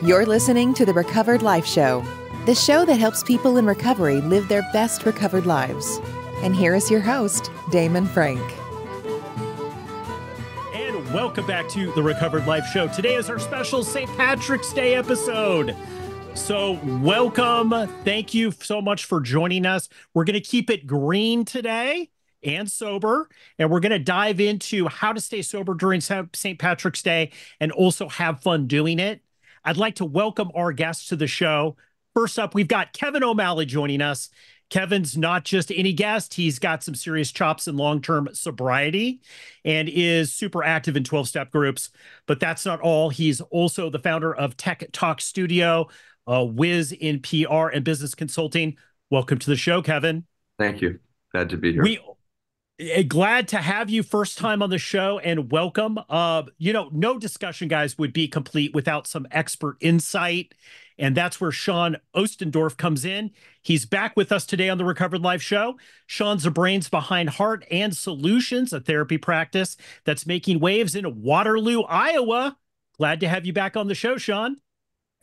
You're listening to the Recovered Life Show, the show that helps people in recovery live their best recovered lives. And here is your host, Damon Frank. And welcome back to the Recovered Life Show. Today is our special St. Patrick's Day episode. So welcome. Thank you so much for joining us. We're going to keep it green today and sober, and we're going to dive into how to stay sober during St. Patrick's Day and also have fun doing it. I'd like to welcome our guests to the show. First up, we've got Kevin O'Malley joining us. Kevin's not just any guest. He's got some serious chops in long-term sobriety and is super active in 12-step groups. But that's not all. He's also the founder of Tech Talk Studio, a whiz in PR and business consulting. Welcome to the show, Kevin. Thank you. Glad to be here. Glad to have you first time on the show, and welcome. No discussion, guys, would be complete without some expert insight. And that's where Sean Ostendorf comes in. He's back with us today on the Recovered Life Show. Sean's the brains behind Heart and Solutions, a therapy practice that's making waves in Waterloo, Iowa. Glad to have you back on the show, Sean.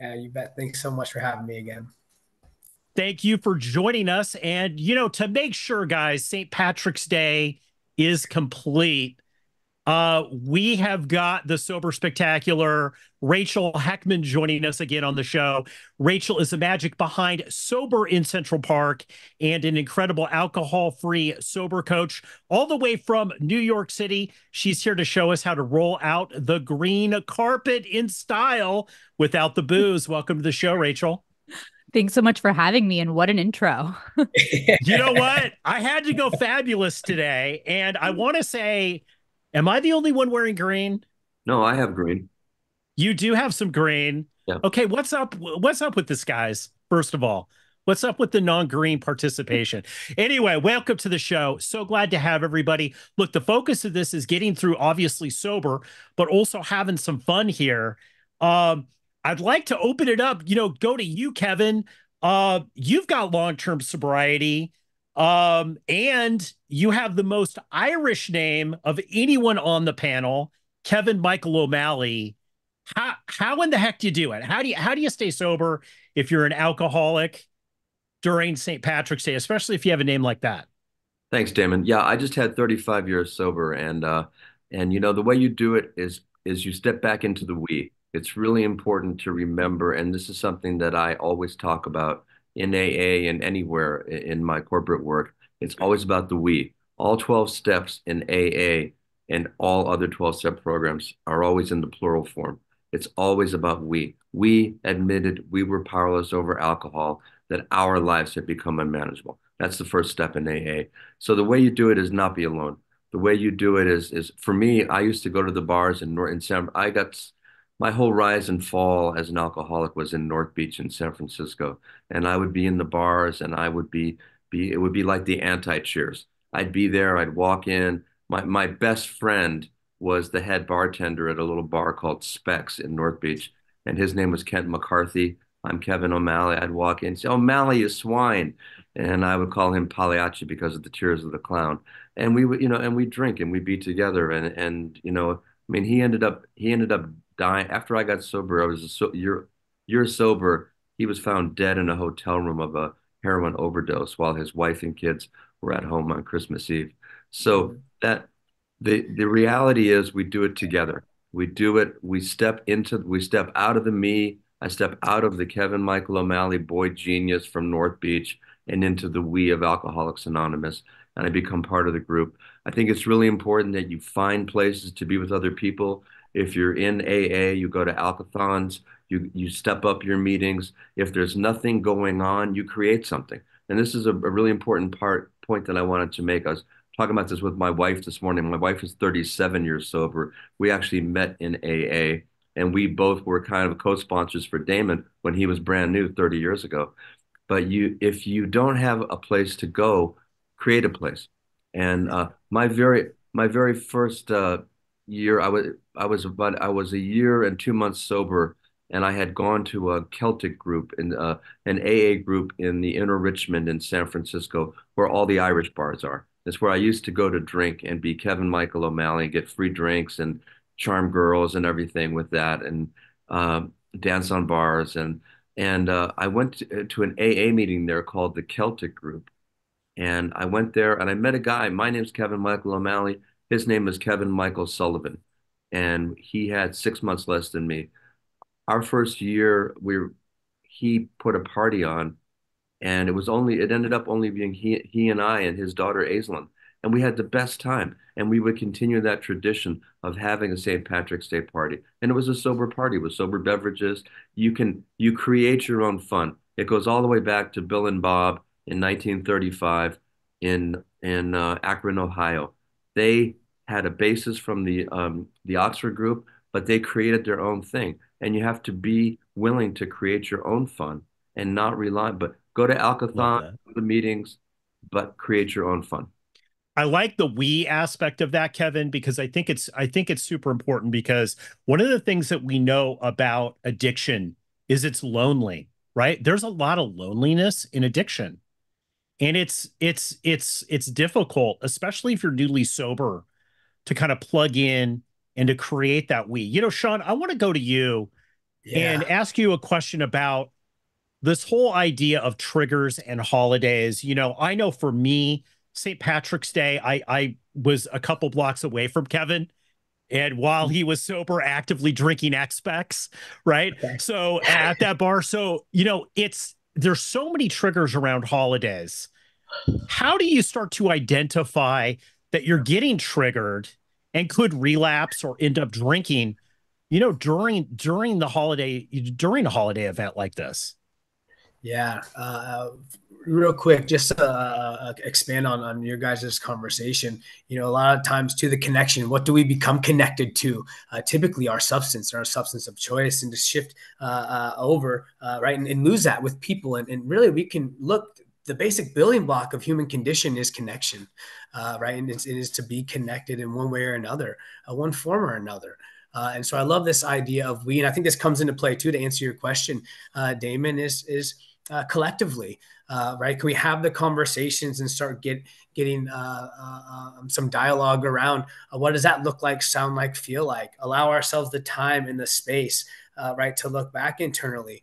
Yeah, you bet. Thanks so much for having me again. Thank you for joining us. And, to make sure, guys, St. Patrick's Day is complete, we have got the sober spectacular Rachel Hechtman joining us again on the show. Rachel is the magic behind Sober in Central Park and an incredible alcohol-free sober coach all the way from New York City. She's here to show us how to roll out the green carpet in style without the booze. Welcome to the show, Rachel. Thanks so much for having me, and what an intro. You know what? I had to go fabulous today, and I want to say, am I the only one wearing green? No, I have green. You do have some green. Yeah. Okay, what's up? What's up with this, guys? First of all, what's up with the non-green participation? Anyway, welcome to the show. So glad to have everybody. Look, the focus of this is getting through obviously sober, but also having some fun here. I'd like to open it up, go to you, Kevin. You've got long-term sobriety, and you have the most Irish name of anyone on the panel, Kevin Michael O'Malley. How in the heck do you do it? How do you stay sober if you're an alcoholic during St. Patrick's Day, especially if you have a name like that? Thanks, Damon. Yeah, I just had 35 years sober, and the way you do it is you step back into the we. It's really important to remember, and this is something that I always talk about in AA and anywhere in my corporate work. It's always about the we. All 12 steps in AA and all other 12-step programs are always in the plural form. It's always about we. We admitted we were powerless over alcohol, that our lives had become unmanageable. That's the first step in AA. So the way you do it is not be alone. The way you do it is for me, I used to go to the bars my whole rise and fall as an alcoholic was in North Beach in San Francisco. And I would be in the bars, and it would be like the anti-Cheers. I'd be there, I'd walk in. My best friend was the head bartender at a little bar called Specs in North Beach. And his name was Kent McCarthy. I'm Kevin O'Malley. I'd walk in and say, "O'Malley, you swine." And I would call him Pagliacci because of the Tears of the Clown. And we would, and we'd drink and we'd be together. He ended up dying after I got sober. I was year sober. He was found dead in a hotel room of a heroin overdose while his wife and kids were at home on Christmas Eve. So that the reality is we do it together. We do it. We step out of the me. I step out of the Kevin Michael O'Malley boy genius from North Beach and into the we of Alcoholics Anonymous, and I become part of the group. I think it's really important that you find places to be with other people. If you're in AA, you go to alcothons, you step up your meetings. If there's nothing going on, you create something. And this is a really important point that I wanted to make. I was talking about this with my wife this morning. My wife is 37 years sober. We actually met in AA, and we both were kind of co-sponsors for Damon when he was brand new 30 years ago. But if you don't have a place to go, create a place. And my very first year, I was a year and 2 months sober, and I had gone to a Celtic group an AA group in the inner Richmond in San Francisco, where all the Irish bars are. It's where I used to go to drink and be Kevin Michael O'Malley, get free drinks and charm girls and everything with that. And dance on bars, and I went to an AA meeting there called the Celtic Group. And I went there and I met a guy. My name's Kevin Michael O'Malley. His name is Kevin Michael Sullivan. And he had 6 months less than me. Our first year, he put a party on, and it ended up only being he and I and his daughter Aislinn. And we had the best time. And we would continue that tradition of having a St. Patrick's Day party. And it was a sober party with sober beverages. You create your own fun. It goes all the way back to Bill and Bob in 1935 in Akron, Ohio. They had a basis from the Oxford group, but they created their own thing. And you have to be willing to create your own fun and not rely, but go to Alcathon, the meetings, but create your own fun. I like the we aspect of that, Kevin, because I think it's super important, because one of the things that we know about addiction is it's lonely, right? There's a lot of loneliness in addiction. And it's difficult, especially if you're newly sober, to kind of plug in and to create that we. Sean, I want to go to you and ask you a question about this whole idea of triggers and holidays. I know for me, St. Patrick's Day, I was a couple blocks away from Kevin. And while he was sober, actively drinking X-Specs, right? Okay. So at that bar. So, there's so many triggers around holidays. How do you start to identify that you're getting triggered and could relapse or end up drinking, during a holiday event like this? Yeah. Real quick, just to expand on your guys' conversation, a lot of times to the connection, what do we become connected to? Typically our substance of choice, and to shift over, right, and lose that with people. And really we can look, the basic building block of human condition is connection, right? And it is to be connected in one way or another, one form or another. And so I love this idea of we, and I think this comes into play too, to answer your question, Damon, is collectively, right? Can we have the conversations and start getting some dialogue around what does that look like, sound like, feel like? Allow ourselves the time and the space, right, to look back internally,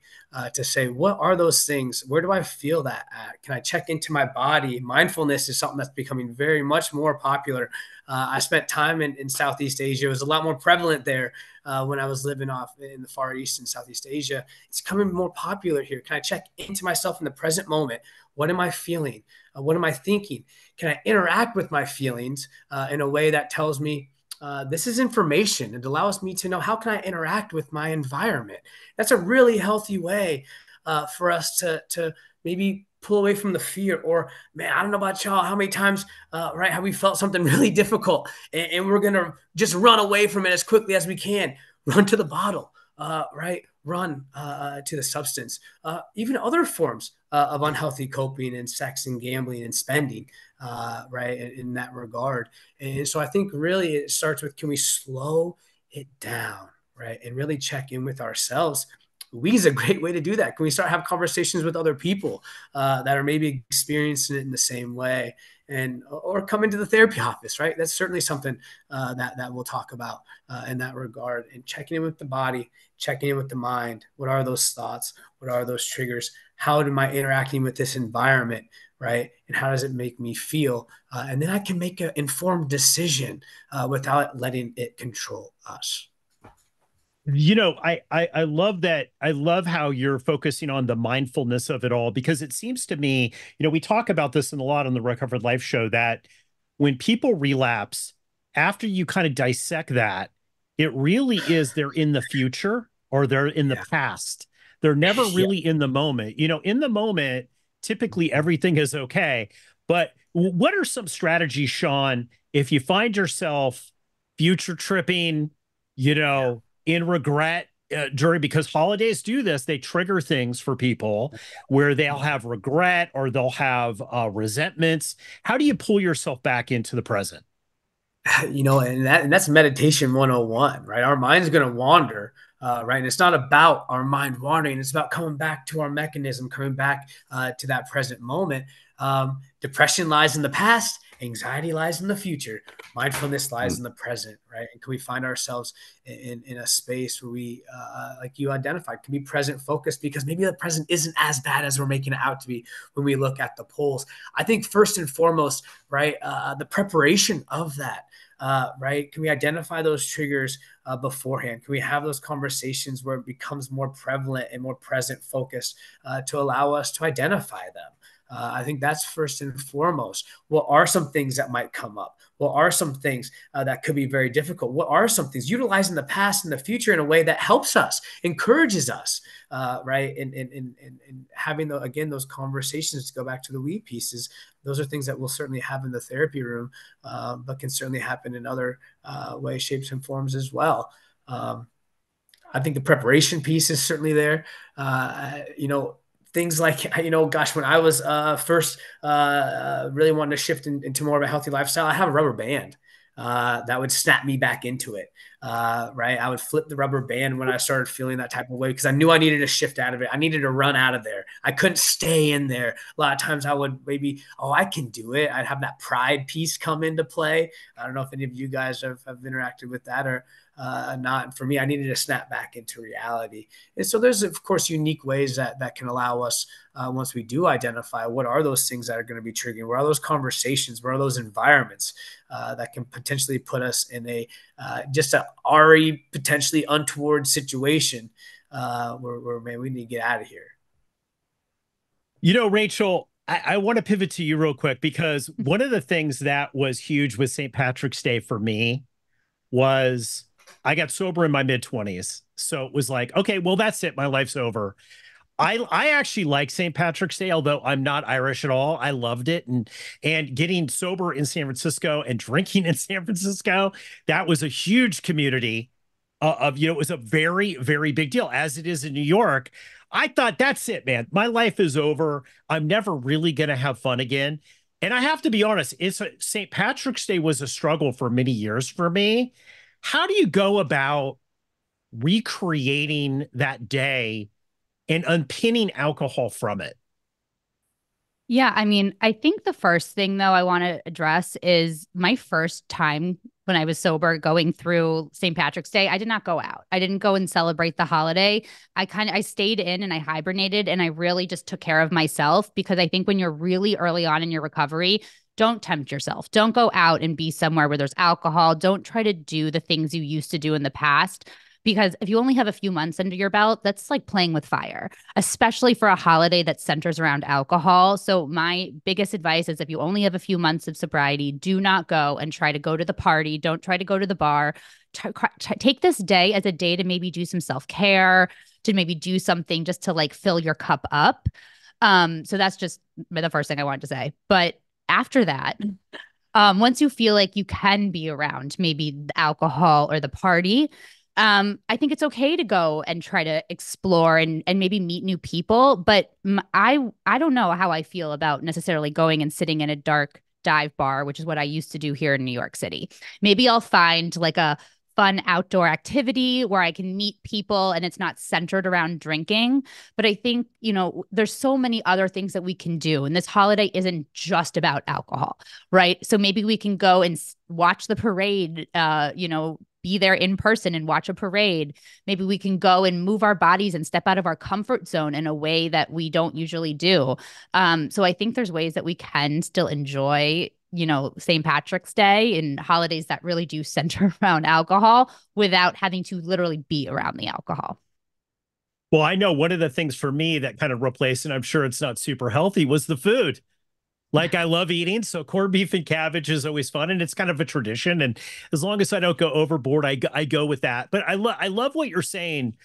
to say, what are those things? Where do I feel that at? Can I check into my body? Mindfulness is something that's becoming very much more popular. I spent time in Southeast Asia. It was a lot more prevalent there when I was living off in the Far East and Southeast Asia. It's becoming more popular here. Can I check into myself in the present moment? What am I feeling? What am I thinking? Can I interact with my feelings in a way that tells me this is information? It allows me to know, how can I interact with my environment? That's a really healthy way for us to maybe pull away from the fear. Or, man, I don't know about y'all, how many times, right, have we felt something really difficult and we're going to just run away from it as quickly as we can, run to the bottle, right, run to the substance, even other forms of unhealthy coping, and sex and gambling and spending, right, in that regard. And so I think really it starts with, can we slow it down, right, and really check in with ourselves? We is a great way to do that. Can we start have conversations with other people that are maybe experiencing it in the same way, or come into the therapy office, right? That's certainly something that we'll talk about in that regard, and checking in with the body, checking in with the mind. What are those thoughts? What are those triggers? How am I interacting with this environment, right? And how does it make me feel? And then I can make an informed decision without letting it control us. I love that. I love how you're focusing on the mindfulness of it all, because it seems to me, we talk about this a lot on the Recovered Life show, that when people relapse, after you kind of dissect that, it really is they're in the future or they're in the past. They're never really in the moment. In the moment, typically everything is okay. But what are some strategies, Sean, if you find yourself future tripping, in regret because holidays do this, they trigger things for people where they'll have regret or they'll have resentments. How do you pull yourself back into the present? And that's meditation 101, right? Our mind's going to wander. right? And it's not about our mind wandering. It's about coming back to our mechanism, coming back to that present moment. Depression lies in the past. Anxiety lies in the future. Mindfulness lies in the present, right? And can we find ourselves in a space where we, like you identified, can be present focused, because maybe the present isn't as bad as we're making it out to be when we look at the polls. I think first and foremost, right, the preparation of that, right? Can we identify those triggers beforehand? Can we have those conversations where it becomes more prevalent and more present focused to allow us to identify them? I think that's first and foremost. What are some things that might come up? What are some things that could be very difficult? What are some things utilizing the past and the future in a way that helps us, encourages us, right? And having, again, those conversations, to go back to the we pieces, those are things that we'll certainly have in the therapy room, but can certainly happen in other ways, shapes, and forms as well. I think the preparation piece is certainly there. Things like, gosh, when I was first really wanting to shift into more of a healthy lifestyle, I have a rubber band that would snap me back into it, right? I would flip the rubber band when I started feeling that type of way, because I knew I needed to shift out of it. I needed to run out of there. I couldn't stay in there. A lot of times I would maybe, I can do it. I'd have that pride piece come into play. I don't know if any of you guys have interacted with that or not. And for me, I needed to snap back into reality. And so there's, of course, unique ways that can allow us, once we do identify what are those things that are going to be triggering, where are those conversations, where are those environments that can potentially put us in a just a already potentially untoward situation where man, we need to get out of here. Rachel, I want to pivot to you real quick, because one of the things that was huge with St. Patrick's Day for me was I got sober in my mid-20s. So it was like, okay, well, that's it. My life's over. I actually like St. Patrick's Day, although I'm not Irish at all. I loved it. And getting sober in San Francisco and drinking in San Francisco, that was a huge community it was a very, very big deal, as it is in New York. I thought, that's it, man. My life is over. I'm never really going to have fun again. And I have to be honest, St. Patrick's Day was a struggle for many years for me. How do you go about recreating that day and unpinning alcohol from it? Yeah, I mean, I think the first thing, though, I want to address is my first time when I was sober going through St. Patrick's Day. I did not go out. I didn't go and celebrate the holiday. I stayed in and I hibernated, and I really just took care of myself, because I think when you're really early on in your recovery, don't tempt yourself. Don't go out and be somewhere where there's alcohol. Don't try to do the things you used to do in the past, because if you only have a few months under your belt, that's like playing with fire, especially for a holiday that centers around alcohol. So my biggest advice is, if you only have a few months of sobriety, do not go and try to go to the party. Don't try to go to the bar. Take this day as a day to maybe do some self-care, to maybe do something just to like fill your cup up. So that's just the first thing I wanted to say. But after that, once you feel like you can be around maybe the alcohol or the party, I think it's okay to go and try to explore and maybe meet new people. But I don't know how I feel about necessarily going and sitting in a dark dive bar, which is what I used to do here in New York City. Maybe I'll find like a fun outdoor activity where I can meet people and it's not centered around drinking. But I think, there's so many other things that we can do. And this holiday isn't just about alcohol, right? So maybe we can go and watch the parade, be there in person and watch a parade. Maybe we can go and move our bodies and step out of our comfort zone in a way that we don't usually do. So I think there's ways that we can still enjoy, St. Patrick's Day and holidays that really do center around alcohol without having to literally be around the alcohol. Well, I know one of the things for me that kind of replaced, and I'm sure it's not super healthy, was the food. Like, I love eating, so corned beef and cabbage is always fun, and it's kind of a tradition. And as long as I don't go overboard, I go with that. But I love what you're saying,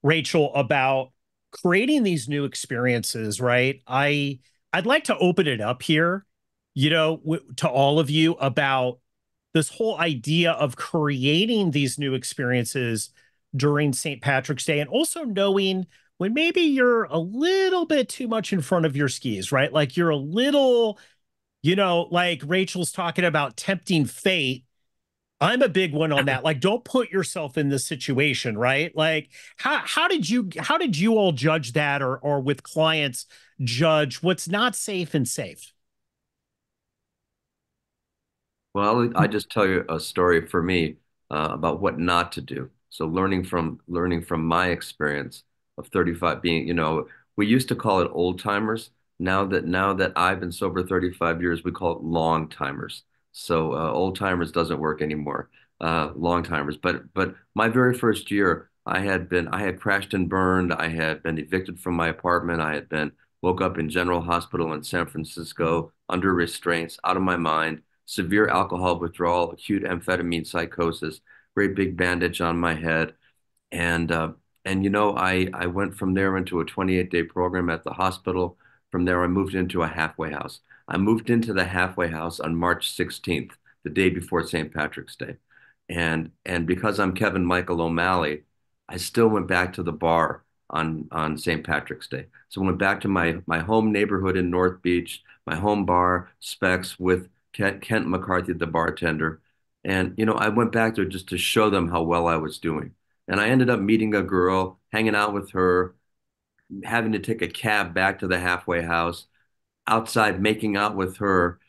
Rachel, about creating these new experiences, right? I'd like to open it up here, to all of you about this whole idea of creating these new experiences during St. Patrick's Day, and also knowing when maybe you're a little bit too much in front of your skis, right? Like, you're a little, like Rachel's talking about tempting fate. I'm a big one on that. Like, don't put yourself in this situation, right? Like, how did you all judge that, or with clients judge what's not safe and safe? Well, I just tell you a story for me about what not to do. So learning from my experience of 35 being, we used to call it old timers. Now that I've been sober 35 years, we call it long timers. So old timers doesn't work anymore. Long timers. But my very first year, I had crashed and burned. I had been evicted from my apartment. I had been woke up in General Hospital in San Francisco under restraints, out of my mind, severe alcohol withdrawal, acute amphetamine psychosis, great big bandage on my head. And I went from there into a 28-day program at the hospital. From there, I moved into a halfway house. I moved into the halfway house on March 16th, the day before St. Patrick's Day. And because I'm Kevin Michael O'Malley, I still went back to the bar on St. Patrick's Day. So I went back to my home neighborhood in North Beach, my home bar, Specs, with Kent McCarthy, the bartender. And I went back there just to show them how well I was doing. And I ended up meeting a girl, hanging out with her, having to take a cab back to the halfway house, outside making out with her,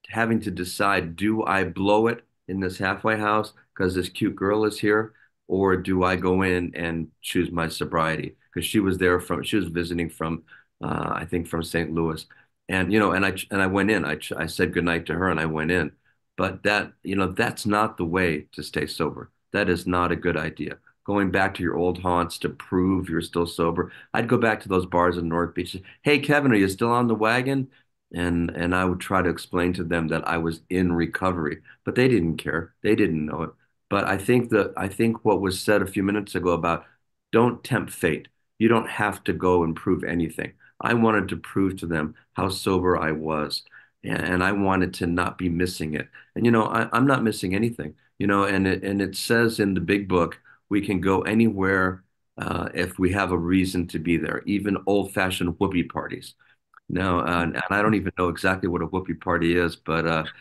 having to decide, do I blow it in this halfway house because this cute girl is here, or do I go in and choose my sobriety? Because she was visiting from, I think from St. Louis, and I went in. I said goodnight to her and I went in, but that's not the way to stay sober. That is not a good idea. Going back to your old haunts to prove you're still sober. I'd go back to those bars in North Beach. Hey, Kevin, are you still on the wagon? And I would try to explain to them that I was in recovery, but they didn't care. They didn't know it. But I think what was said a few minutes ago about don't tempt fate. You don't have to go and prove anything. I wanted to prove to them how sober I was, and I wanted to not be missing it. And I'm not missing anything. And it says in the big book we can go anywhere if we have a reason to be there, even old-fashioned whoopee parties. No, and I don't even know exactly what a whoopee party is, but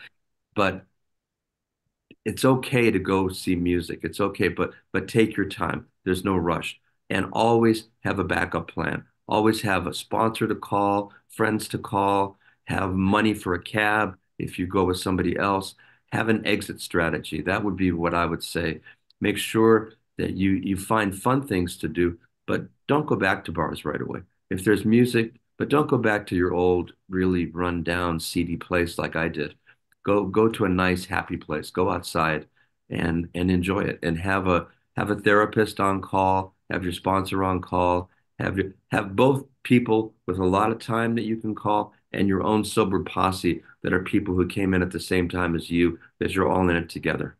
it's okay to go see music. It's okay, but take your time. There's no rush. And always have a backup plan. Always have a sponsor to call, friends to call, have money for a cab if you go with somebody else. Have an exit strategy. That would be what I would say. Make sure that you find fun things to do, but don't go back to bars right away. If there's music, but don't go back to your old, really run down, seedy place like I did. Go to a nice, happy place. Go outside and enjoy it. And have a therapist on call. Have your sponsor on call. Have both people with a lot of time that you can call, and your own sober posse that are people who came in at the same time as you, that you're all in it together.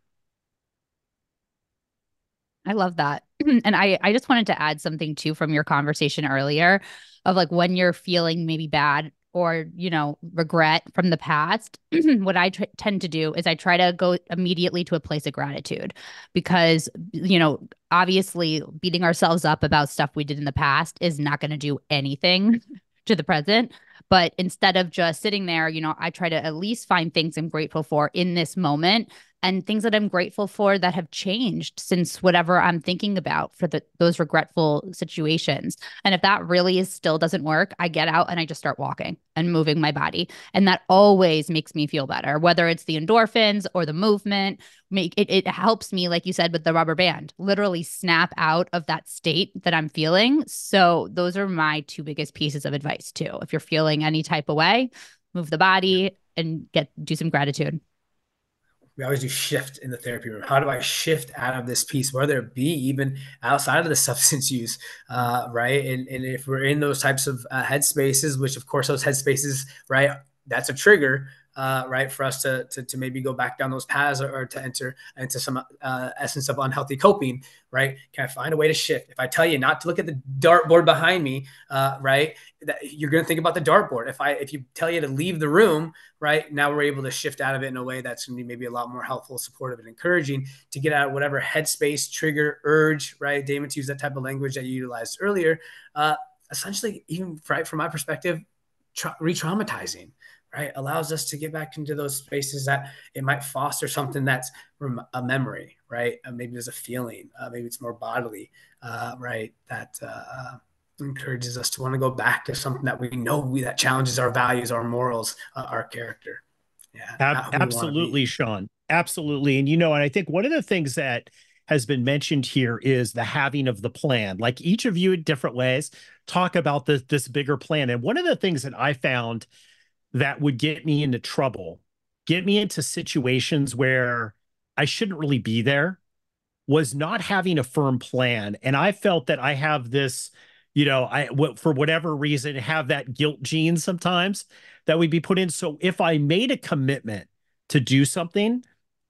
I love that. And I just wanted to add something too from your conversation earlier of like when you're feeling maybe bad or, regret from the past, what I tend to do is I try to go immediately to a place of gratitude because, obviously beating ourselves up about stuff we did in the past is not going to do anything to the present. But instead of just sitting there, I try to at least find things I'm grateful for in this moment and things that I'm grateful for that have changed since whatever I'm thinking about for those regretful situations. And if that really still doesn't work, I get out and I just start walking and moving my body. And that always makes me feel better, whether it's the endorphins or the movement. It helps me, like you said, with the rubber band, literally snap out of that state that I'm feeling. So those are my two biggest pieces of advice too. If you're feeling any type of way, move the body and do some gratitude. We always do shift in the therapy room. How do I shift out of this piece, whether it be even outside of the substance use, right? And if we're in those types of headspaces, which of course those headspaces, right, that's a trigger, right, for us to maybe go back down those paths or to enter into some essence of unhealthy coping, right? Can I find a way to shift? If I tell you not to look at the dartboard behind me, right, that you're going to think about the dartboard. If you tell you to leave the room, right, now we're able to shift out of it in a way that's going to be maybe a lot more helpful, supportive, and encouraging to get out of whatever headspace, trigger, urge, right? Damon, to use that type of language that you utilized earlier, essentially, even right from my perspective, re-traumatizing, right, allows us to get back into those spaces that it might foster something that's a memory, right? Maybe there's a feeling, maybe it's more bodily, right? That encourages us to want to go back to something that we know that challenges our values, our morals, our character. Yeah, not who we want to be. Absolutely, Sean. Absolutely. And and I think one of the things that has been mentioned here is the having of the plan. Like each of you in different ways talk about this bigger plan. And one of the things that I found that would get me into trouble, get me into situations where I shouldn't really be there, was not having a firm plan. And I felt that I have this, for whatever reason, have that guilt gene sometimes that would be put in. So if I made a commitment to do something,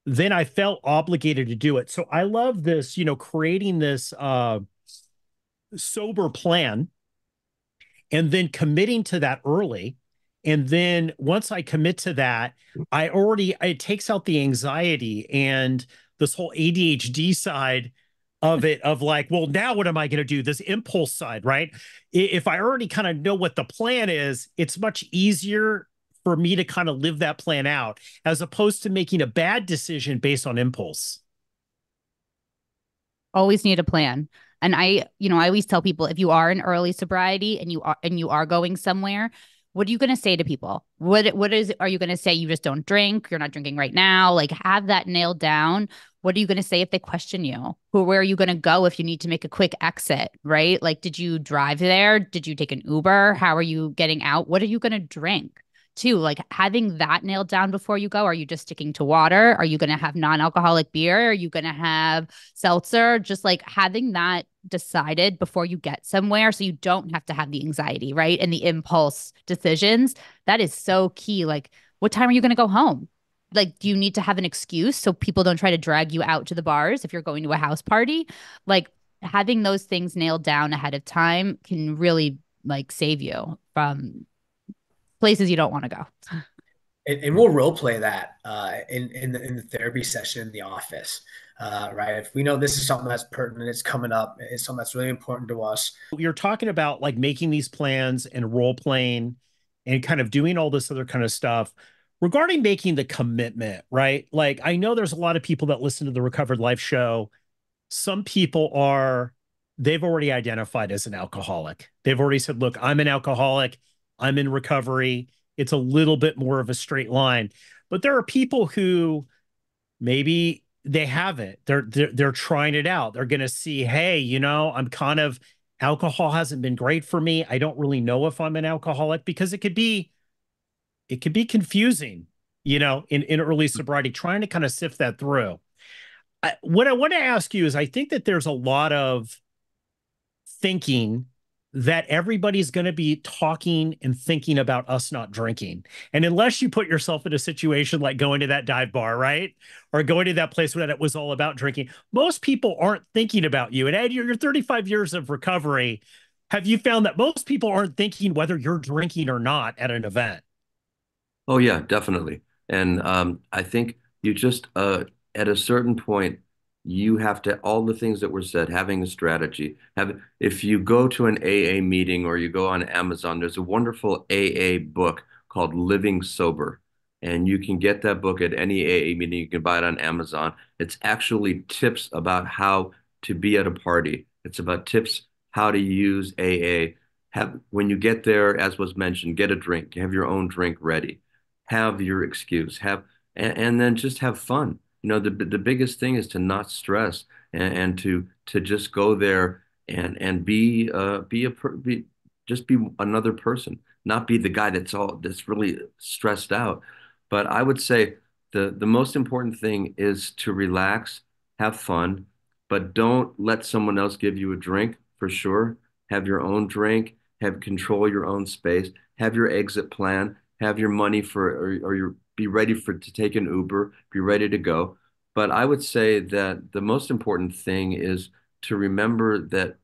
then I felt obligated to do it. So I love this, creating this sober plan and then committing to that early. And then once I commit to that, it takes out the anxiety and this whole ADHD side of it, of like, well, now what am I going to do? This impulse side, right? If I already kind of know what the plan is, it's much easier for me to kind of live that plan out as opposed to making a bad decision based on impulse. Always need a plan. And I always tell people, if you are in early sobriety and you are going somewhere, what are you going to say to people? Are you going to say you just don't drink? You're not drinking right now? Like, have that nailed down. What are you going to say if they question you? Where are you going to go if you need to make a quick exit, right? Like, did you drive there? Did you take an Uber? How are you getting out? What are you going to drink? Too, like having that nailed down before you go. Are you just sticking to water? Are you going to have non-alcoholic beer? Are you going to have seltzer? Just like having that decided before you get somewhere so you don't have to have the anxiety, right? And the impulse decisions. That is so key. Like, what time are you going to go home? Like, do you need to have an excuse so people don't try to drag you out to the bars if you're going to a house party? Like, having those things nailed down ahead of time can really like save you from places you don't want to go. And we'll role play that in the therapy session in the office, right? If we know this is something that's pertinent, it's coming up, it's something that's really important to us. You're talking about like making these plans and role playing and kind of doing all this other kind of stuff regarding making the commitment, right? Like I know there's a lot of people that listen to the Recovered Life show. Some people they've already identified as an alcoholic. They've already said, look, I'm an alcoholic. I'm in recovery. It's a little bit more of a straight line. But there are people who maybe they haven't. They're trying it out. They're going to see, hey, I'm kind of, alcohol hasn't been great for me. I don't really know if I'm an alcoholic because it could be confusing, in early sobriety, trying to kind of sift that through. What I want to ask you is, I think that there's a lot of thinking that everybody's going to be talking and thinking about us not drinking. And unless you put yourself in a situation like going to that dive bar, right? Or going to that place where it was all about drinking, most people aren't thinking about you. And Ed, your 35 years of recovery, have you found that most people aren't thinking whether you're drinking or not at an event? Oh yeah, definitely. And I think you just at a certain point you have to all the things that were said, having a strategy. If you go to an AA meeting or you go on Amazon, there's a wonderful AA book called Living Sober. And you can get that book at any AA meeting. You can buy it on Amazon. It's actually tips about how to be at a party. It's about tips how to use AA. When you get there, as was mentioned, get a drink, have your own drink ready, have your excuse, and then just have fun. The biggest thing is to not stress and to just go there and just be another person, not be the guy that's really stressed out. But I would say the most important thing is to relax, have fun, but don't let someone else give you a drink for sure. Have your own drink, have control your own space, have your exit plan, have your money be ready to take an Uber, be ready to go. But I would say that the most important thing is to remember that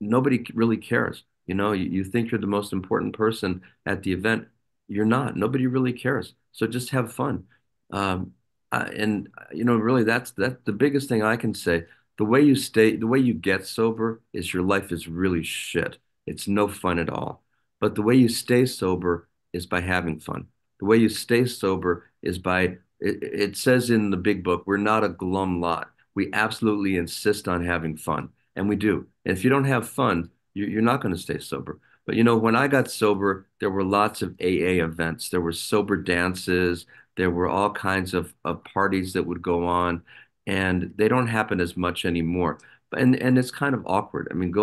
nobody really cares. You think you're the most important person at the event. You're not. Nobody really cares. So just have fun. And really that's the biggest thing I can say. The way you get sober is your life is really shit. It's no fun at all. But the way you stay sober is by having fun. The way you stay sober is by, it says in the big book, we're not a glum lot. We absolutely insist on having fun, and we do. And if you don't have fun, you're not going to stay sober. But when I got sober, there were lots of AA events. There were sober dances. There were all kinds of parties that would go on, and they don't happen as much anymore. And it's kind of awkward. I mean,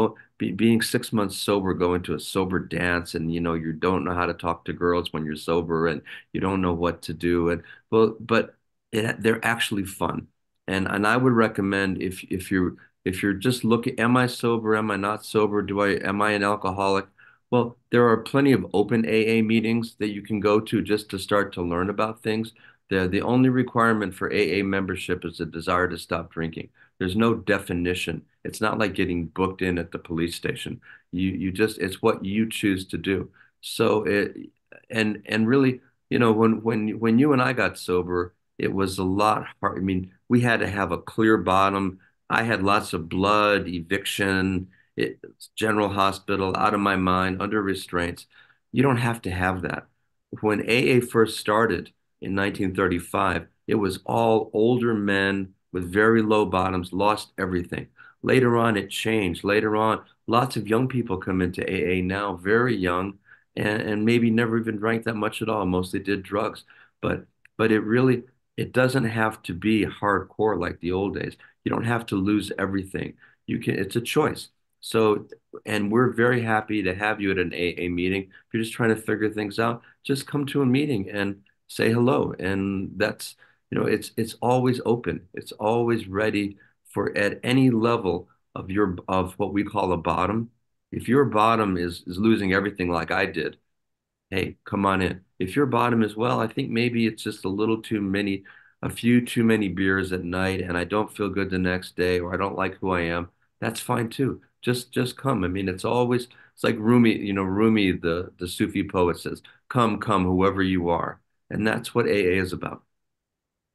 being 6 months sober, going to a sober dance, and you don't know how to talk to girls when you're sober, and you don't know what to do. And but they're actually fun. And I would recommend, if you're just looking, am I sober? Am I not sober? Am I an alcoholic? Well, there are plenty of open AA meetings that you can go to just to start to learn about things. The only requirement for AA membership is a desire to stop drinking. There's no definition. It's not like getting booked in at the police station. It's what you choose to do. So and really, when you and I got sober, it was a lot hard. I mean, we had to have a clear bottom. I had lots of blood, eviction, general hospital, out of my mind, under restraints. You don't have to have that. When AA first started in 1935, it was all older men with very low bottoms, lost everything. Later on, it changed. Later on, lots of young people come into AA now, very young, and maybe never even drank that much at all. Mostly did drugs. But it doesn't have to be hardcore like the old days. You don't have to lose everything. It's a choice. So, and we're very happy to have you at an AA meeting. If you're just trying to figure things out, just come to a meeting and say hello. And it's always open. It's always ready for, at any level of what we call a bottom. If your bottom is losing everything like I did, hey, come on in. If your bottom is, well, I think maybe it's just a few too many beers at night, and I don't feel good the next day, or I don't like who I am, that's fine too. Just come. I mean, it's like Rumi, Rumi, the Sufi poet says, come, whoever you are. And that's what AA is about.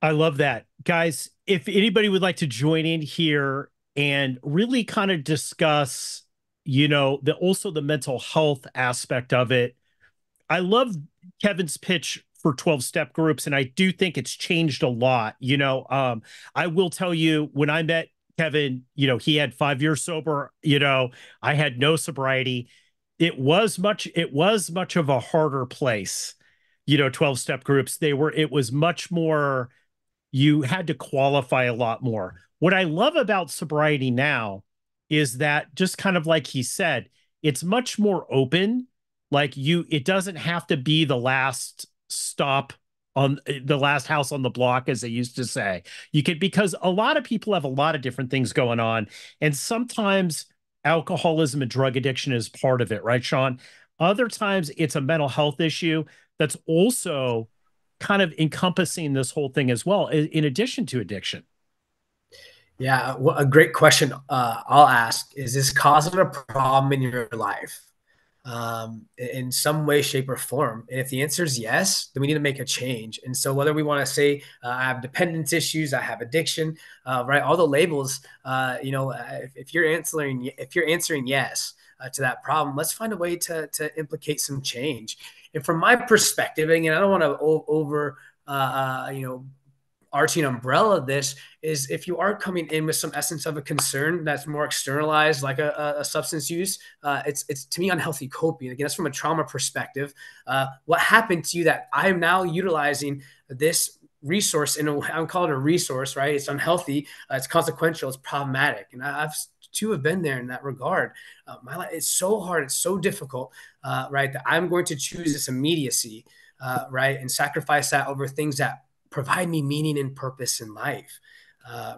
I love that. Guys, if anybody would like to join in here and really kind of discuss, also the mental health aspect of it. I love Kevin's pitch for 12-step groups, and I do think it's changed a lot. I will tell you, when I met Kevin, he had 5 years sober, I had no sobriety. It was much of a harder place, 12-step groups. It was much more, you had to qualify a lot more. What I love about sobriety now is that, just kind of like he said, it's much more open. It doesn't have to be the last stop on the last house on the block, as they used to say. Because a lot of people have a lot of different things going on. And sometimes alcoholism and drug addiction is part of it, right, Sean? Other times it's a mental health issue that's also kind of encompassing this whole thing as well, in addition to addiction. Yeah, well, a great question I'll ask is this causing a problem in your life in some way, shape, or form? And if the answer is yes, then we need to make a change. And so whether we want to say I have dependence issues, I have addiction, right? All the labels, if you're answering yes to that problem, let's find a way to implicate some change. And from my perspective, and again, I don't want to over, arching umbrella of this is, if you are coming in with some essence of a concern that's more externalized, like a substance use, it's to me unhealthy coping. Again, that's from a trauma perspective. What happened to you that I am now utilizing this resource I'm calling it a resource, right? It's unhealthy, it's consequential, it's problematic. And I've too have been there in that regard. My life, it's so hard, it's so difficult, right? That I'm going to choose this immediacy, right? And sacrifice that over things that provide me meaning and purpose in life.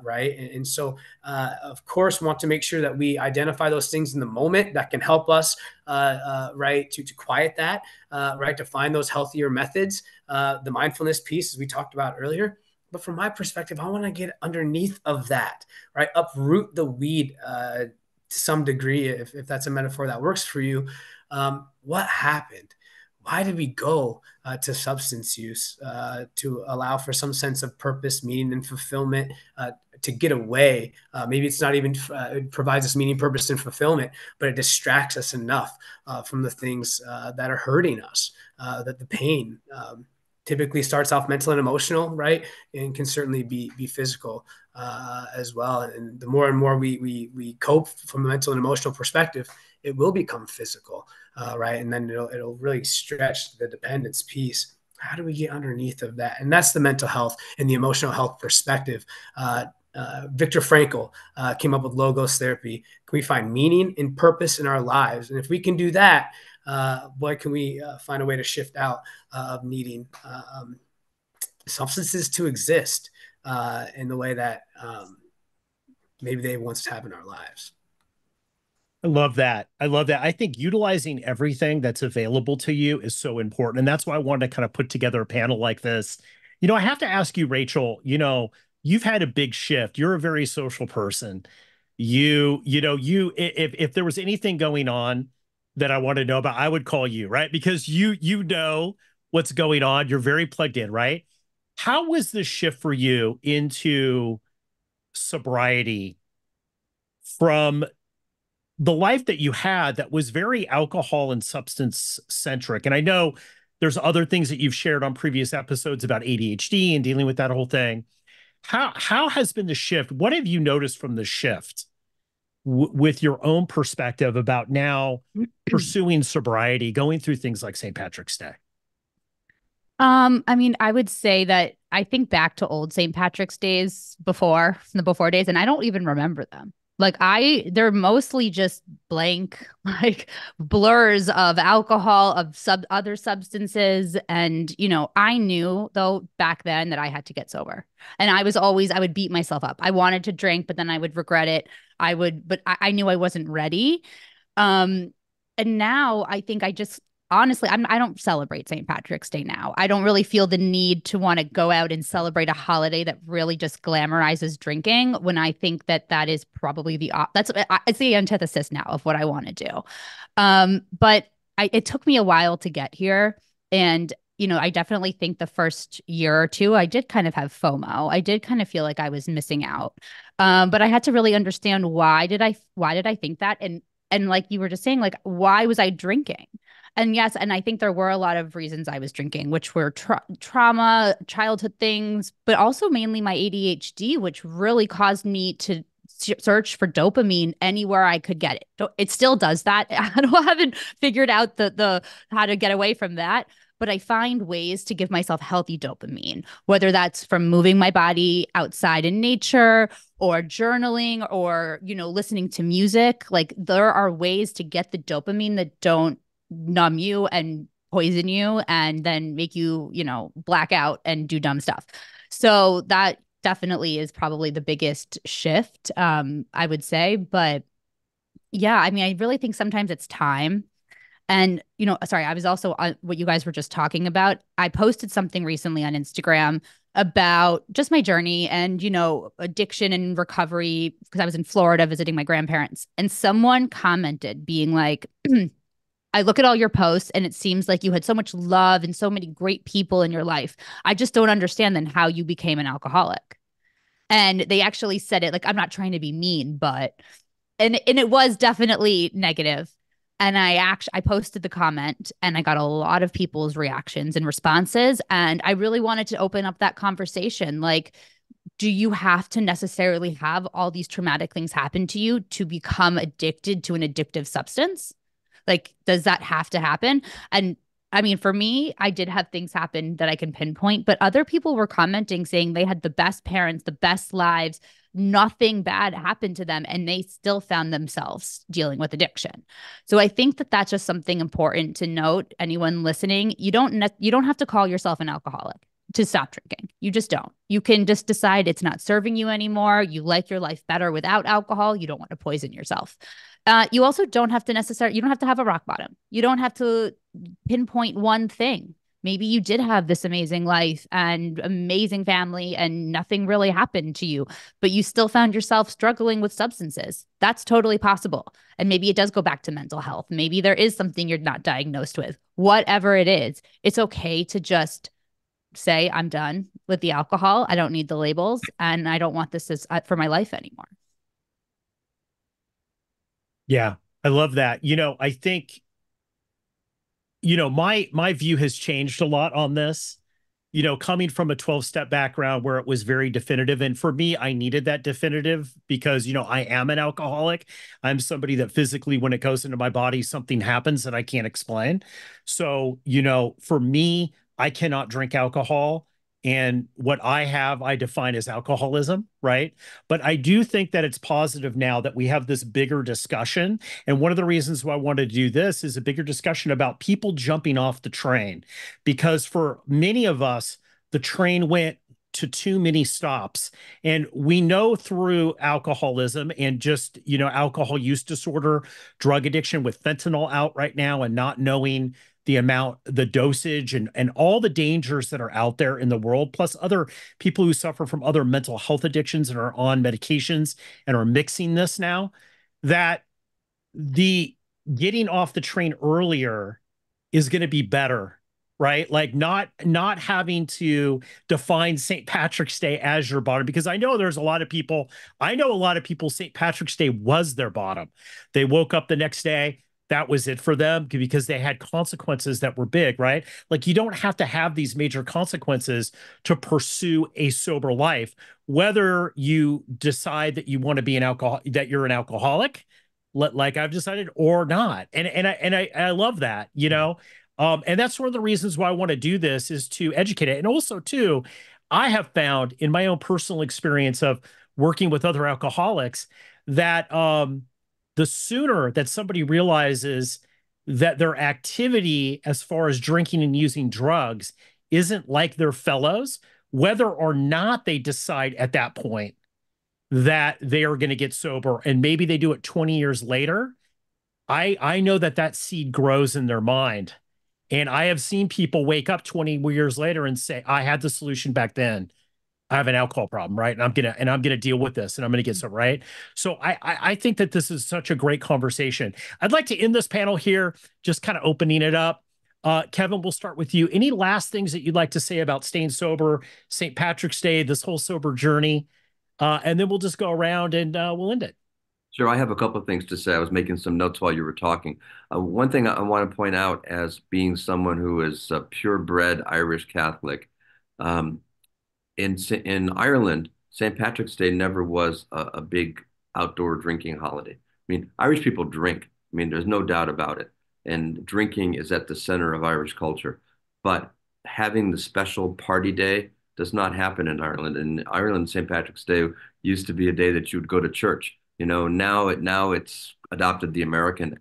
Right. And so, of course, want to make sure that we identify those things in the moment that can help us, right, to quiet that, right, to find those healthier methods, the mindfulness piece, as we talked about earlier. But from my perspective, I want to get underneath of that, right, uproot the weed to some degree, if that's a metaphor that works for you. What happened? Why did we go to substance use to allow for some sense of purpose, meaning, and fulfillment, to get away? Maybe it's not even it provides us meaning, purpose, and fulfillment, but it distracts us enough from the things that are hurting us, that the pain, typically starts off mental and emotional, right? And can certainly be physical as well. And the more and more we cope from a mental and emotional perspective, it will become physical, right? And then it'll really stretch the dependence piece. How do we get underneath of that? And that's the mental health and the emotional health perspective. Viktor Frankl came up with logos therapy. Can we find meaning and purpose in our lives? And if we can do that, boy, can we find a way to shift out of needing substances to exist in the way that maybe they once have in our lives. I love that. I love that. I think utilizing everything that's available to you is so important. And that's why I wanted to kind of put together a panel like this. I have to ask you, Rachel, you've had a big shift. You're a very social person. If there was anything going on that I want to know about, I would call you, right? Because you know what's going on. You're very plugged in, right? How was this shift for you into sobriety from the life that you had that was very alcohol and substance centric? And I know there's other things that you've shared on previous episodes about ADHD and dealing with that whole thing. How has been the shift? What have you noticed from the shift with your own perspective about now pursuing sobriety, going through things like St. Patrick's Day? I mean, I would say that I think back to old St. Patrick's days the before days, and I don't even remember them. Like they're mostly just blank, like blurs of alcohol, of other substances. And, I knew though back then that I had to get sober. And I would beat myself up. I wanted to drink, but then I would regret it. But I knew I wasn't ready. And now I think honestly, I don't celebrate St. Patrick's Day now. I don't really feel the need to want to go out and celebrate a holiday that really just glamorizes drinking, when I think that is probably it's the antithesis now of what I want to do. But it took me a while to get here. And, I definitely think the first year or two, I did kind of have FOMO. I did kind of feel like I was missing out. But I had to really understand why did I think that? And like you were just saying, like, why was I drinking? And yes, and I think there were a lot of reasons I was drinking, which were trauma, childhood things, but also mainly my ADHD, which really caused me to search for dopamine anywhere I could get it. It still does that. I haven't figured out the how to get away from that, but I find ways to give myself healthy dopamine, whether that's from moving my body outside in nature or journaling or, listening to music. Like there are ways to get the dopamine that don't numb you and poison you and then make you, black out and do dumb stuff. So that definitely is probably the biggest shift, I would say. But yeah, I mean, I really think sometimes it's time. And, sorry, I was also on what you guys were just talking about. I posted something recently on Instagram about just my journey and, addiction and recovery, because I was in Florida visiting my grandparents. And someone commented being like, I look at all your posts and it seems like you had so much love and so many great people in your life. I just don't understand then how you became an alcoholic. And they actually said it like, I'm not trying to be mean, but, and it was definitely negative. And I posted the comment and I got a lot of people's reactions and responses. And I really wanted to open up that conversation. Like, do you have to necessarily have all these traumatic things happen to you to become addicted to an addictive substance? Like, does that have to happen? And I mean, for me, I did have things happen that I can pinpoint, but other people were commenting saying they had the best parents, the best lives, nothing bad happened to them, and they still found themselves dealing with addiction. So I think that that's just something important to note. Anyone listening, you don't have to call yourself an alcoholic to stop drinking. You just don't. You can just decide it's not serving you anymore. You like your life better without alcohol. You don't want to poison yourself. You also don't have to you don't have to have a rock bottom. You don't have to pinpoint one thing. Maybe you did have this amazing life and amazing family and nothing really happened to you, but you still found yourself struggling with substances. That's totally possible. And maybe it does go back to mental health. Maybe there is something you're not diagnosed with. Whatever it is, it's okay to just say, I'm done with the alcohol. I don't need the labels and I don't want this for my life anymore. Yeah, I love that. I think, my view has changed a lot on this. coming from a 12-step background where it was very definitive. And for me, I needed that definitive because, I am an alcoholic. I'm somebody that physically, when it goes into my body, something happens that I can't explain. So, for me, I cannot drink alcohol. And what I have, I define as alcoholism, right? But I do think that it's positive now that we have this bigger discussion. And one of the reasons why I wanted to do this is a bigger discussion about people jumping off the train. Because for many of us, the train went to too many stops. And we know through alcoholism and just, alcohol use disorder, drug addiction with fentanyl out right now and not knowing the amount, the dosage, and all the dangers that are out there in the world, plus other people who suffer from other mental health addictions and are on medications and are mixing this now, that the getting off the train earlier is going to be better, right? Like not having to define St. Patrick's Day as your bottom, because I know there's a lot of people, St. Patrick's Day was their bottom. They woke up the next day, that was it for them because they had consequences that were big, right? Like you don't have to have these major consequences to pursue a sober life, whether you decide that you want to be that you're an alcoholic, like I've decided, or not. And I love that, and that's one of the reasons why I want to do this is to educate it. And also too, I have found in my own personal experience of working with other alcoholics that the sooner that somebody realizes that their activity as far as drinking and using drugs isn't like their fellows, whether or not they decide at that point that they are going to get sober and maybe they do it 20 years later, I know that seed grows in their mind. And I have seen people wake up 20 years later and say, I had the solution back then. I have an alcohol problem, right? And I'm gonna deal with this and I'm gonna get some, right. So I think that this is such a great conversation. I'd like to end this panel here, just kind of opening it up. Kevin, we'll start with you. Any last things that you'd like to say about staying sober, St. Patrick's Day, this whole sober journey? And then we'll just go around and we'll end it. Sure, I have a couple of things to say. I was making some notes while you were talking. One thing I want to point out as being someone who is a purebred Irish Catholic, um, in Ireland, St. Patrick's Day never was a big outdoor drinking holiday. I mean, Irish people drink. I mean, there's no doubt about it. And drinking is at the center of Irish culture. But having the special party day does not happen in Ireland. In Ireland, St. Patrick's Day used to be a day that you would go to church. Now it's adopted the American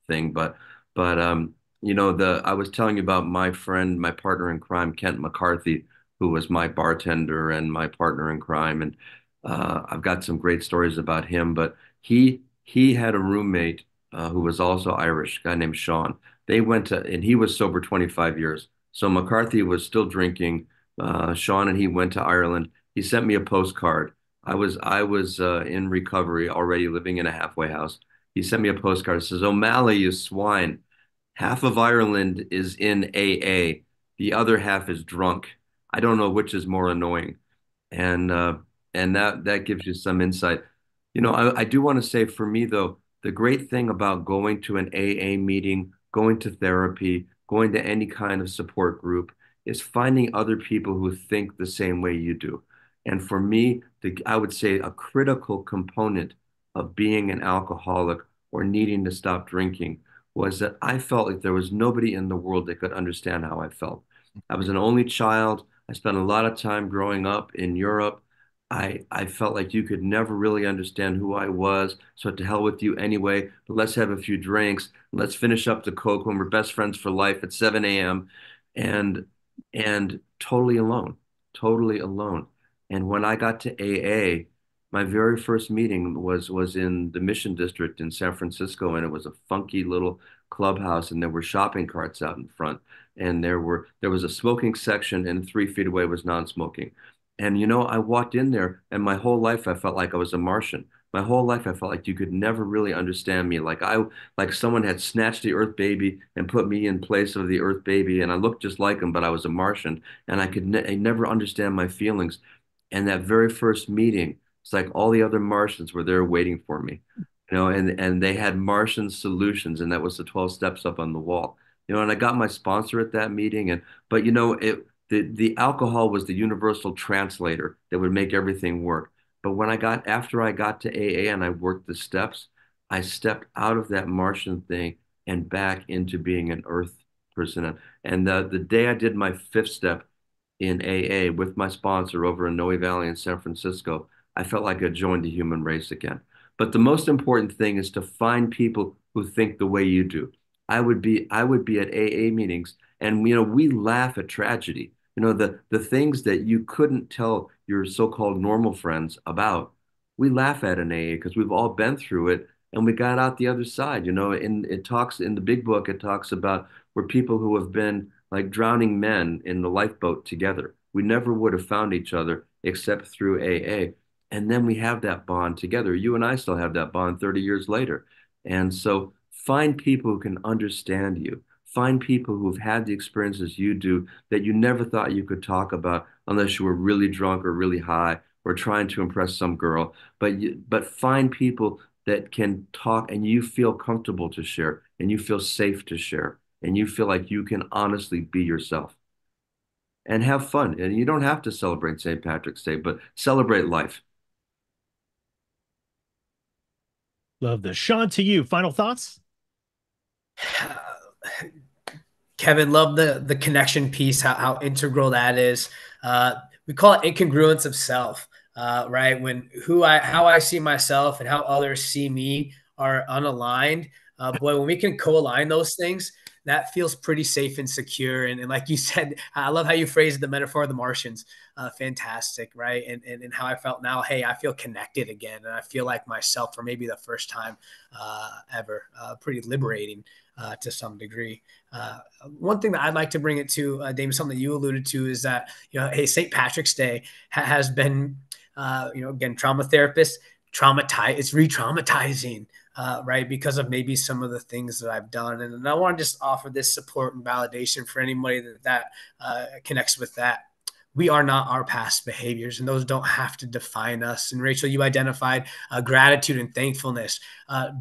thing, but I was telling you about my friend, my partner in crime, Kent McCarthy, who was my bartender and my partner in crime. And I've got some great stories about him. But he had a roommate who was also Irish, a guy named Sean. And he was sober 25 years. So McCarthy was still drinking. Sean and he went to Ireland. He sent me a postcard. I was in recovery already, living in a halfway house. He sent me a postcard. It says, "O'Malley, you swine. Half of Ireland is in AA. The other half is drunk. I don't know which is more annoying." And that gives you some insight. I do want to say for me though, the great thing about going to an AA meeting, going to therapy, going to any kind of support group is finding other people who think the same way you do. And for me, I would say a critical component of being an alcoholic or needing to stop drinking was that I felt like there was nobody in the world that could understand how I felt. I was an only child. I spent a lot of time growing up in Europe. I felt like you could never really understand who I was. So to hell with you anyway, but let's have a few drinks. Let's finish up the Coke when we're best friends for life at 7 a.m. And totally alone, totally alone. And when I got to AA, my very first meeting was in the Mission District in San Francisco, and it was a funky little clubhouse, and there were shopping carts out in front, and there was a smoking section, and 3 feet away was non-smoking. And I walked in there, and my whole life I felt like I was a Martian. My whole life I felt like you could never really understand me. Like someone had snatched the Earth baby and put me in place of the Earth baby, and I looked just like him, but I was a Martian, and I never understand my feelings. And that very first meeting, it's like all the other Martians were there waiting for me, and they had Martian solutions, and that was the 12 steps up on the wall. And I got my sponsor at that meeting, but The alcohol was the universal translator that would make everything work. But after I got to AA and I worked the steps, I stepped out of that Martian thing and back into being an earth person. And the day I did my fifth step in AA with my sponsor over in Noe Valley in San Francisco, I felt like I joined the human race again. But the most important thing is to find people who think the way you do. I would be at AA meetings, and we laugh at tragedy. The things that you couldn't tell your so-called normal friends about, we laugh at in AA because we've all been through it and we got out the other side. It talks in the big book, it talks about where people who have been like drowning men in the lifeboat together. We never would have found each other except through AA. And then we have that bond together. You and I still have that bond 30 years later. And so find people who can understand you. Find people who've had the experiences you do that you never thought you could talk about unless you were really drunk or really high or trying to impress some girl. But find people that can talk and you feel comfortable to share and you feel safe to share and you feel like you can honestly be yourself and have fun. And you don't have to celebrate St. Patrick's Day, but celebrate life. Love this. Sean, to you, final thoughts? Kevin, love the connection piece, how integral that is. We call it incongruence of self, right? When how I see myself and how others see me are unaligned. Boy, when we can co-align those things, that feels pretty safe and secure. And like you said, I love how you phrased the metaphor of the Martians. Fantastic, right? And how I felt now, hey, I feel connected again. And I feel like myself for maybe the first time ever. Pretty liberating to some degree. One thing that I'd like to bring it to, Damon, something that you alluded to is that, hey, St. Patrick's Day has been, again, trauma therapist, it's re-traumatizing, right? Because of maybe some of the things that I've done. And I want to just offer this support and validation for anybody that connects with that. We are not our past behaviors, and those don't have to define us. And Rachel, you identified gratitude and thankfulness,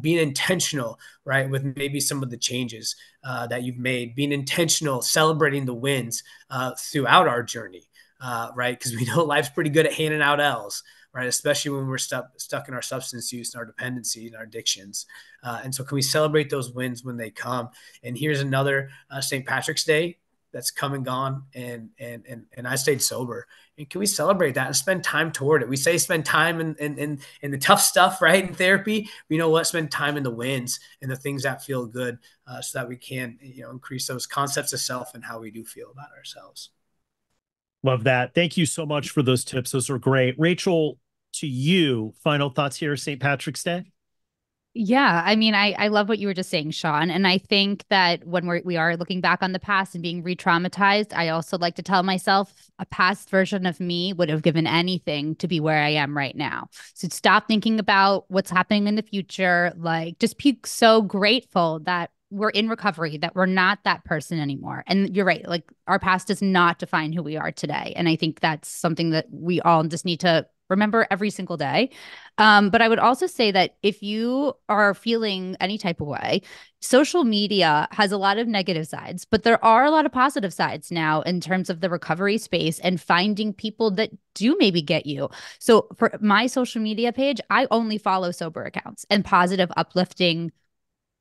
being intentional, right, with maybe some of the changes that you've made, being intentional, celebrating the wins throughout our journey, right? Because we know life's pretty good at handing out L's, right? Especially when we're stuck in our substance use and our dependency and our addictions. And so can we celebrate those wins when they come? And here's another St. Patrick's Day that's come and gone, and I stayed sober. And can we celebrate that and spend time toward it? We say spend time in the tough stuff, right? In therapy, you know what? Spend time in the wins and the things that feel good, so that we can, increase those concepts of self and how we do feel about ourselves. Love that. Thank you so much for those tips. Those are great. Rachel, to you, final thoughts here, St. Patrick's Day? Yeah, I mean, I love what you were just saying, Sean. And I think that when we are looking back on the past and being re-traumatized, I also like to tell myself a past version of me would have given anything to be where I am right now. So stop thinking about what's happening in the future. Like, just be so grateful that we're in recovery, that we're not that person anymore. And you're right, like our past does not define who we are today. And I think that's something that we all just need to remember every single day. But I would also say that if you are feeling any type of way, social media has a lot of negative sides, but there are a lot of positive sides now in terms of the recovery space and finding people that do maybe get you. So for my social media page, I only follow sober accounts and positive, uplifting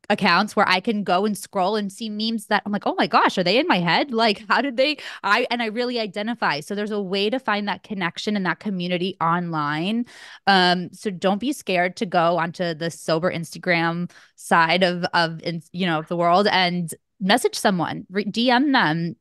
accounts where I can go and scroll and see memes that I'm like, oh my gosh, are they in my head? Like, how did I really identify. So there's a way to find that connection and that community online. So don't be scared to go onto the sober Instagram side of the world and message someone, DM them,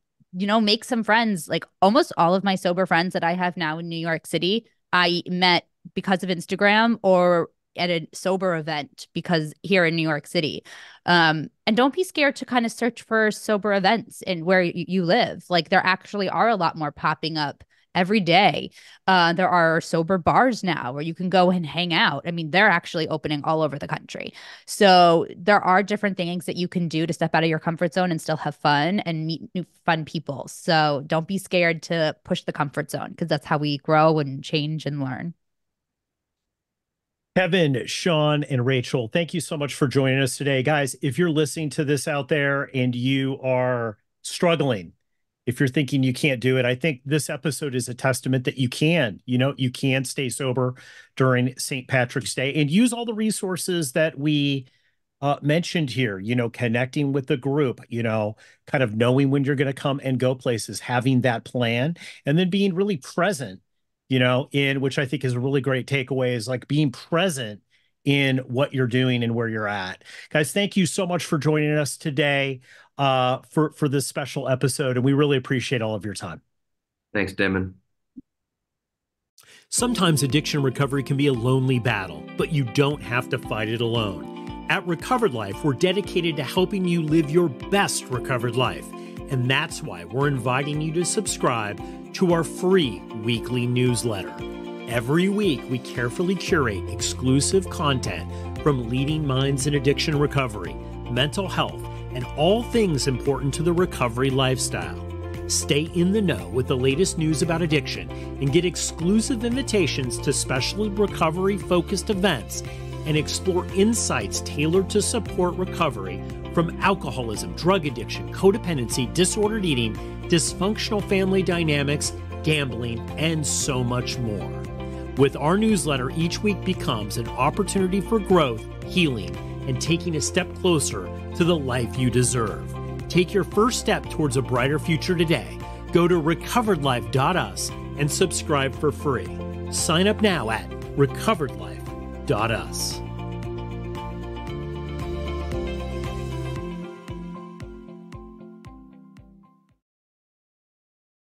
make some friends. Like almost all of my sober friends that I have now in New York City, I met because of Instagram or at a sober event because here in New York City. And don't be scared to kind of search for sober events in where you live. Like there actually are a lot more popping up every day. There are sober bars now where you can go and hang out. I mean, they're actually opening all over the country. So there are different things that you can do to step out of your comfort zone and still have fun and meet new fun people. So don't be scared to push the comfort zone because that's how we grow and change and learn. Kevin, Sean, and Rachel, thank you so much for joining us today. Guys, if you're listening to this out there and you are struggling if you're thinking you can't do it, I think this episode is a testament that you can, you can stay sober during St. Patrick's Day and use all the resources that we mentioned here, connecting with the group, kind of knowing when you're going to come and go places, having that plan, and then being really present, in which I think is a really great takeaway is like being present in what you're doing and where you're at. Guys, thank you so much for joining us today for this special episode, and we really appreciate all of your time. Thanks, Damon. Sometimes addiction recovery can be a lonely battle, but you don't have to fight it alone. At Recovered Life, we're dedicated to helping you live your best recovered life. And that's why we're inviting you to subscribe to our free weekly newsletter. Every week, we carefully curate exclusive content from leading minds in addiction recovery, mental health, and all things important to the recovery lifestyle. Stay in the know with the latest news about addiction and get exclusive invitations to special recovery-focused events and explore insights tailored to support recovery from alcoholism, drug addiction, codependency, disordered eating, dysfunctional family dynamics, gambling, and so much more. With our newsletter, each week becomes an opportunity for growth, healing, and taking a step closer to the life you deserve. Take your first step towards a brighter future today. Go to recoveredlife.us and subscribe for free. Sign up now at recoveredlife.us.